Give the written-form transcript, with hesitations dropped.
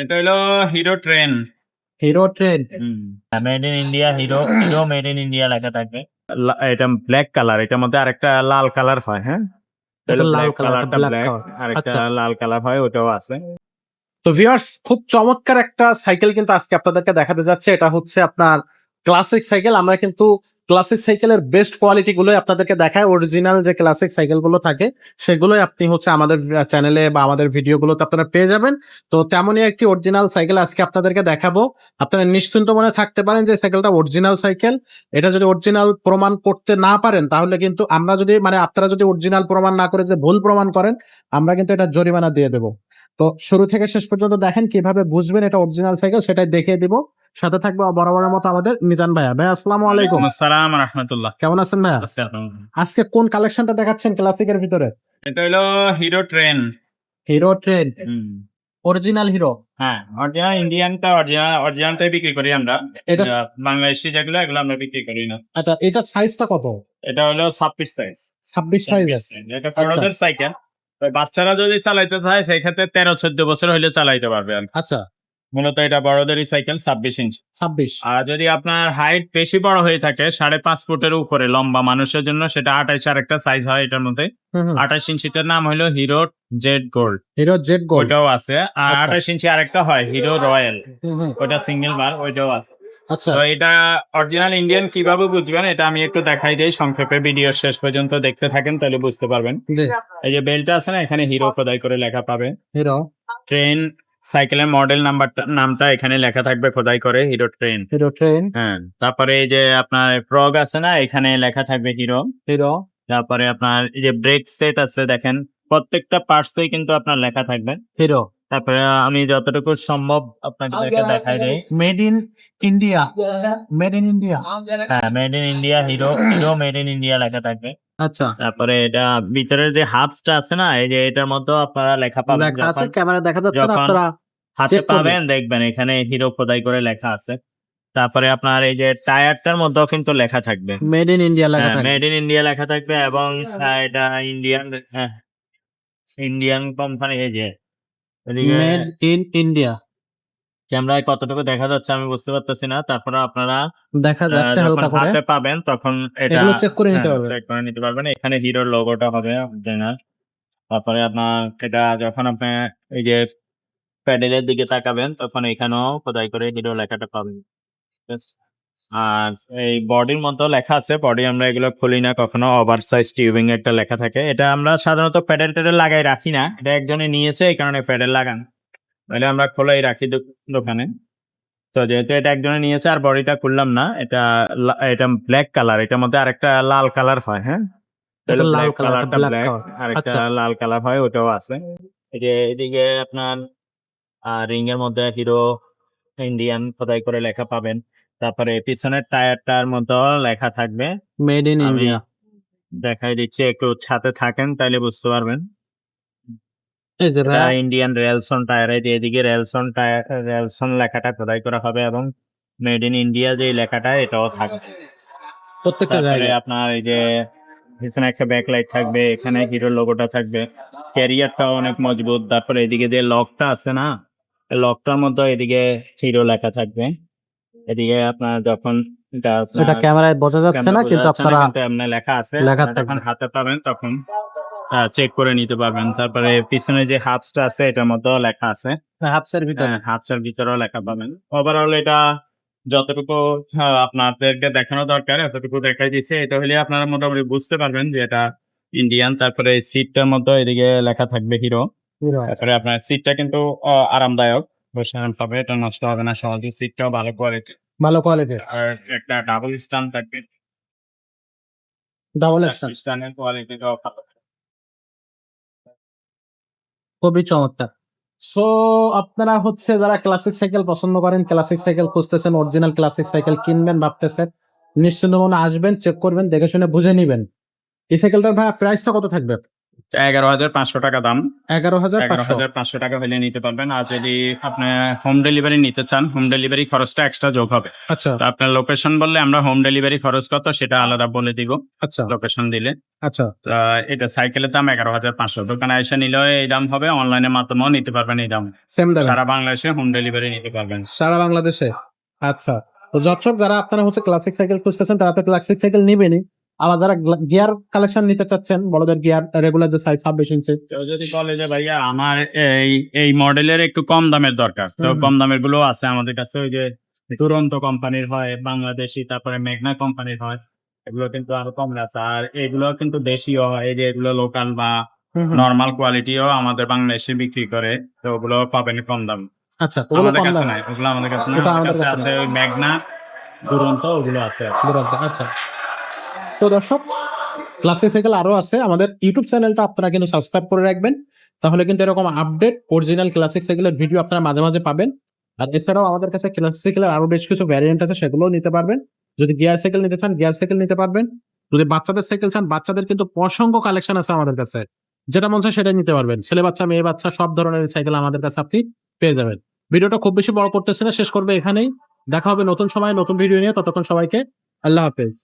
এটা হলো hero train. Hero train. Made in India, Hero Hero made in India লেখা থাকবে। এটা ব্ল্যাক কালার, এটার মধ্যে আরেকটা লাল কালার হয়। হ্যাঁ, এটা লাল ব্ল্যাক কালার, কালারটা ব্ল্যাক ব্ল্যাক, কালার। আরেকটা আচ্ছা, লাল কালার হয়, ওটাও আছে। তো ভিউয়ার্স, খুব চমৎকার একটা সাইকেল কিন্তু আজকে আপনাদেরকে দেখাতে যাচ্ছে। এটা হচ্ছে আপনার ক্লাসিক সাইকেল। আমরা কিন্তু ক্লাসিক সাইকেলের বেস্ট কোয়ালিটি গুলোই আপনাদেরকে দেখায়। অরিজিনাল যে ক্লাসিক সাইকেল গুলো থাকে সেগুলোই আপনি হচ্ছে আমাদের চ্যানেলে বা আমাদের ভিডিও গুলোতে আপনারা পেয়ে যাবেন। তো তেমনই একটি অরিজিনাল সাইকেল আজকে আপনাদেরকে দেখাবো। আপনারা নিশ্চিন্ত মনে থাকতে পারেন যে সাইকেলটা অরিজিনাল সাইকেল। এটা যদি অরিজিনাল প্রমাণ করতে না পারেন তাহলে কিন্তু আমরা যদি আপনারা যদি অরিজিনাল প্রমাণ না করে যে ভুল প্রমাণ করেন, আমরা কিন্তু এটা জরিমানা দিয়ে দেবো। তো শুরু থেকে শেষ পর্যন্ত দেখেন, কিভাবে বুঝবেন এটা অরিজিনাল সাইকেল সেটাই দেখিয়ে দিব। সাথে থাকবে বরাবরের মতো আমাদের মিজান ভাইয়া। ভাইয়া আসসালামু আলাইকুম। আসসালাম রাহমাতুল্লাহ। কেমন আছেন ভাইয়া? আজকে কোন কালেকশনটা দেখাচ্ছেন ক্লাসিকের ভিতরে? এটা হলো hero train. Hero train, original hero. হ্যাঁ, অরিজিনাল ইন্ডিয়ানটা, অরিজিনালটাই বিক্রি করি আমরা। এটা বাংলাদেশি যেগুলো, এগুলো আমরা বিক্রি করি না। আচ্ছা, এটা সাইজটা কত? এটা হলো 26 সাইজ। 26 সাইজের। এটা বড়দের সাইকেল। বাচ্চারা যদি চালাইতে চায় সেই ক্ষেত্রে 13-14 বছর হলে চালাইতে পারবে। আচ্ছা, মূলত এটা বড়দেরই সাইকেল, 26 ইঞ্চি। 26। আর যদি আপনার হাইট বেশি বড় হয়ে থাকে, 5.5 ফুটের উপরে লম্বা মানুষের জন্য, সেটা 28 আর একটা সাইজ হয় এটার মধ্যে। 28 ইঞ্চিটার নাম হলো hero Z gold. Hero Z gold ওইটাও আছে। আর আচ্ছা। 28 ইঞ্চি আরেকটা হয় হিরো রয়্যাল, ওটা সিঙ্গেল বার, ওইটাও আছে। আচ্ছা, তো এটা অরিজিনাল ইন্ডিয়ান কিভাবে বুঝবেন এটা আমি একটু দেখাই দিই সংক্ষেপে। ভিডিও শেষ পর্যন্ত দেখতে থাকেন, তাহলে বুঝতে পারবেন। জি, এই যে বেলটা আছে না, এখানে হিরো খোদাই করে লেখা পাবে। হিরো ট্রেন সাইকেলের মডেল নামটা এখানে লেখা থাকবে খোদাই করে, হিরো ট্রেন। Hero train. হ্যাঁ, তারপরে এই যে আপনার ফ্রগ আছে না, এখানে লেখা থাকবে হিরো। হিরো তারপরে আপনার এই যে ব্রেক সেট আছে, দেখেন প্রত্যেকটা পার্টসেই কিন্তু আপনার লেখা থাকবে হিরো। তারপরে আমি যতটুকু সম্ভব আপনাকে দেখাই দেই। Made in India, made in India. হ্যাঁ, made in India, Hero Hero made in India লেখা থাকবে। আচ্ছা, তারপরে এটা ভিতরের যে হাবসটা আছে না, এই যে এটার মধ্যে আপনারা লেখা পাবেন। লেখা আছে, ক্যামেরা দেখা যাচ্ছে না, যখন আপনারা হাতে চেক করবেন। পাবেন দেখবেন এখানে হিরো খোদাই করে লেখা আছে। তারপরে আপনার এই যে টায়ারটার মধ্যেও কিন্তু লেখা থাকবে মেড ইন ইন্ডিয়া লেখা থাকবে। মেড ইন ইন্ডিয়া লেখা থাকবে। এবং এটা ইন্ডিয়ান, ইন্ডিয়ান কোম্পানি। এই যে এদিকে মেড ইন ইন্ডিয়া ক্যামেরায় কতটুকু দেখা যাচ্ছে আমি বুঝতে পারতেছি না। তারপরে আপনারা দেখা যাচ্ছে যখন হালকা করে। হাতে পাবেন তখন এটা এগুলো চেক করে নিতে পারবেন। চেক করে নিতে পারবেন। এখানে হিরোর লোগোটা হবে অরিজিনাল। তারপরে আপনার এটা যখন আপনি এই যে প্যাডেলের দিকে তাকাবেন তখন এখানেও খোদাই করে হিরো লেখাটা পাবেন। ঠিক আছে? আর এই বডির মধ্যে লেখা আছে, বডি আমরা এগুলো খুলি না কখনো। ওভার সাইজ টিউবিং একটা লেখা থাকে। এটা আমরা সাধারণত প্যাডেল টেডেল লাগাই রাখি না, এটা একজনে নিয়েছে এই কারণে প্যাডেল লাগান, নাহলে আমরা খোলাই রাখি দোকানে। তো যেহেতু এটা একজনে নিয়েছে আর বডিটা খুললাম না, এটা এটা ব্ল্যাক কালার, এটার মধ্যে আরেকটা লাল কালার হয়। হ্যাঁ, এটা লাল ব্ল্যাক কালার, কালারটা ব্ল্যাক ব্ল্যাক, কালার। আরেকটা আচ্ছা, লাল কালার হয়, ওটাও আছে। এই যে এদিকে আপনার রিং এর মধ্যে হিরো ইন্ডিয়ান খোদাই করে লেখা পাবেন। তারপরে পিছনের টায়ারটার মতো লেখা থাকবে মেড ইন আমি ইন্ডিয়া। দেখাই দিচ্ছি, একটু সাথে থাকেন তাইলে বুঝতে পারবেন। এই যে এটা ভাইয়া, ইন্ডিয়ান রেলসন টায়ার, এদিকে রেলসন টায়ার, রেলসন লেখাটা খোদাই করা হবে এবং মেড ইন ইন্ডিয়া যে লেখাটা এটাও থাকবে। প্রত্যেকটা তারপরে জায়গায়। আপনার এই যে পিছনে একটা ব্যাকলাইট থাকবে, এখানে হিরো লোগোটা থাকবে, ক্যারিয়ারটাও অনেক মজবুত। তারপরে এদিকে যে লকটা আছে না, লকটার মধ্যে এদিকে হিরো লেখা থাকবে। এদিকে আপনার যখন এটা ক্যামেরায় বোঝা যাচ্ছে না, কিন্তু আপনারা এমনি লেখা আছে, লেখা আপনারা যখন থাকবে। হাতে পাবেন তখন চেক করে নিতে পারবেন। তারপরে পিছনে যে হাবসটা আছে এটার মধ্যেও লেখা আছে, হাফসের ভিতরে। হাবসের ভিতরেও লেখা পাবেন। ওভারঅল এটা যতটুকু আপনাদেরকে দেখানো দরকার এতটুকু দেখাই দিছে। এটা হলে আপনারা মোটামুটি বুঝতে পারবেন যে এটা ইন্ডিয়ান। তারপরে সিটটার মধ্যে এদিকে লেখা থাকবে হিরো। তারপরে আপনার সিটটা কিন্তু আরামদায়ক, বসে আরাম পাবে, এটা নষ্ট হবে না সহজে। সিটটাও ভালো কোয়ালিটি, ভালো কোয়ালিটির, আর একটা ডাবল স্ট্যান্ড থাকবে, ডাবল স্ট্যান্ড, স্ট্যান্ডের কোয়ালিটিটাও ভালো। খুবই চমৎকার। সো আপনারা হচ্ছে যারা ক্লাসিক সাইকেল পছন্দ করেন, ক্লাসিক সাইকেল খুঁজতেছেন, অরিজিনাল ক্লাসিক সাইকেল কিনবেন ভাবতেছেন, নিশ্চিন্ত মনে আসবেন, চেক করবেন, দেখে শুনে বুঝে নিবেন। এই সাইকেলটার ভাই প্রাইসটা কত থাকবে? 11,500 টাকা দাম। 11,500। 11,500 টাকা হলে নিতে পারবেন। আর যদি আপনি হোম ডেলিভারি নিতে চান, হোম ডেলিভারি খরচটা এক্সট্রা যোগ হবে। আচ্ছা তো আপনার লোকেশন বললে আমরা হোম ডেলিভারি খরচ কত সেটা আলাদা বলে দিব আচ্ছা লোকেশন দিলে। আচ্ছা তা এটা সাইকেলের দাম 11,500। দোকানে এসে নিলেও এই দাম হবে, অনলাইনের মাধ্যমেও নিতে পারবেন এই দাম। সেম দামে সারা বাংলাদেশে হোম ডেলিভারি নিতে পারবেন। সারা বাংলাদেশে। আচ্ছা, তো দর্শক যারা আপনারা হচ্ছে ক্লাসিক সাইকেল খুঁজতেছেন তারা তো ক্লাসিক সাইকেল নিবেনই, আবার যারা গিয়ার কালেকশন নিতে চাচ্ছেন বড়দের গিয়ার রেগুলার যে সাইজ 26 ইঞ্চি, কেউ যদি বলে যে ভাইয়া আমার এই মডেলের একটু কম দামের দরকার, তো হুম। কম দামের গুলো আছে আমাদের কাছে। ওই যে দুরন্ত কোম্পানির হয়, বাংলাদেশি, তারপরে মেঘনা কোম্পানির হয়, এগুলো কিন্তু আরো কম আছে। আর এগুলো কিন্তু দেশীয় হয়, এই যে এগুলো লোকাল বা নর্মাল কোয়ালিটিও আমাদের বাংলাদেশে বিক্রি করে, তো ওগুলো পাবেন কম দাম। আচ্ছা ওগুলো আমাদের কম কাছে দাম নাই, ওগুলো আমাদের কাছে নাই। ওটা আমাদের আমাদের কাছে কাছে আছে ওই মেঘনা, দুরন্ত, ওগুলো আছে। দুরন্ত। আচ্ছা, তো দর্শক ক্লাসিক সাইকেল আরো আছে, আমাদের ইউটিউব চ্যানেলটা আপনারা কিন্তু সাবস্ক্রাইব করে রাখবেন, তাহলে কিন্তু এরকম আপডেট অরিজিনাল ক্লাসিক সাইকেলের ভিডিও আপনারা মাঝে মাঝে পাবেন। আর এছাড়াও আমাদের কাছে ক্লাসিক সাইকেলের আরো বেশ কিছু ভ্যারিয়েন্ট আছে, সেগুলোও নিতে পারবেন। যদি গিয়ার সাইকেল নিতে চান গিয়ার সাইকেল নিতে পারবেন, যদি বাচ্চাদের সাইকেল চান বাচ্চাদের কিন্তু অসংখ্য কালেকশন আছে আমাদের কাছে, যেটা মন চায় সেটাই নিতে পারবেন। ছেলে বাচ্চা মেয়ে বাচ্চা সব ধরনের সাইকেল আমাদের কাছে আপনি পেয়ে যাবেন। ভিডিওটা খুব বেশি বড় করতেছে না, শেষ করবে এখানেই। দেখা হবে নতুন সময় নতুন ভিডিও নিয়ে, ততক্ষণ সবাইকে আল্লাহ হাফেজ।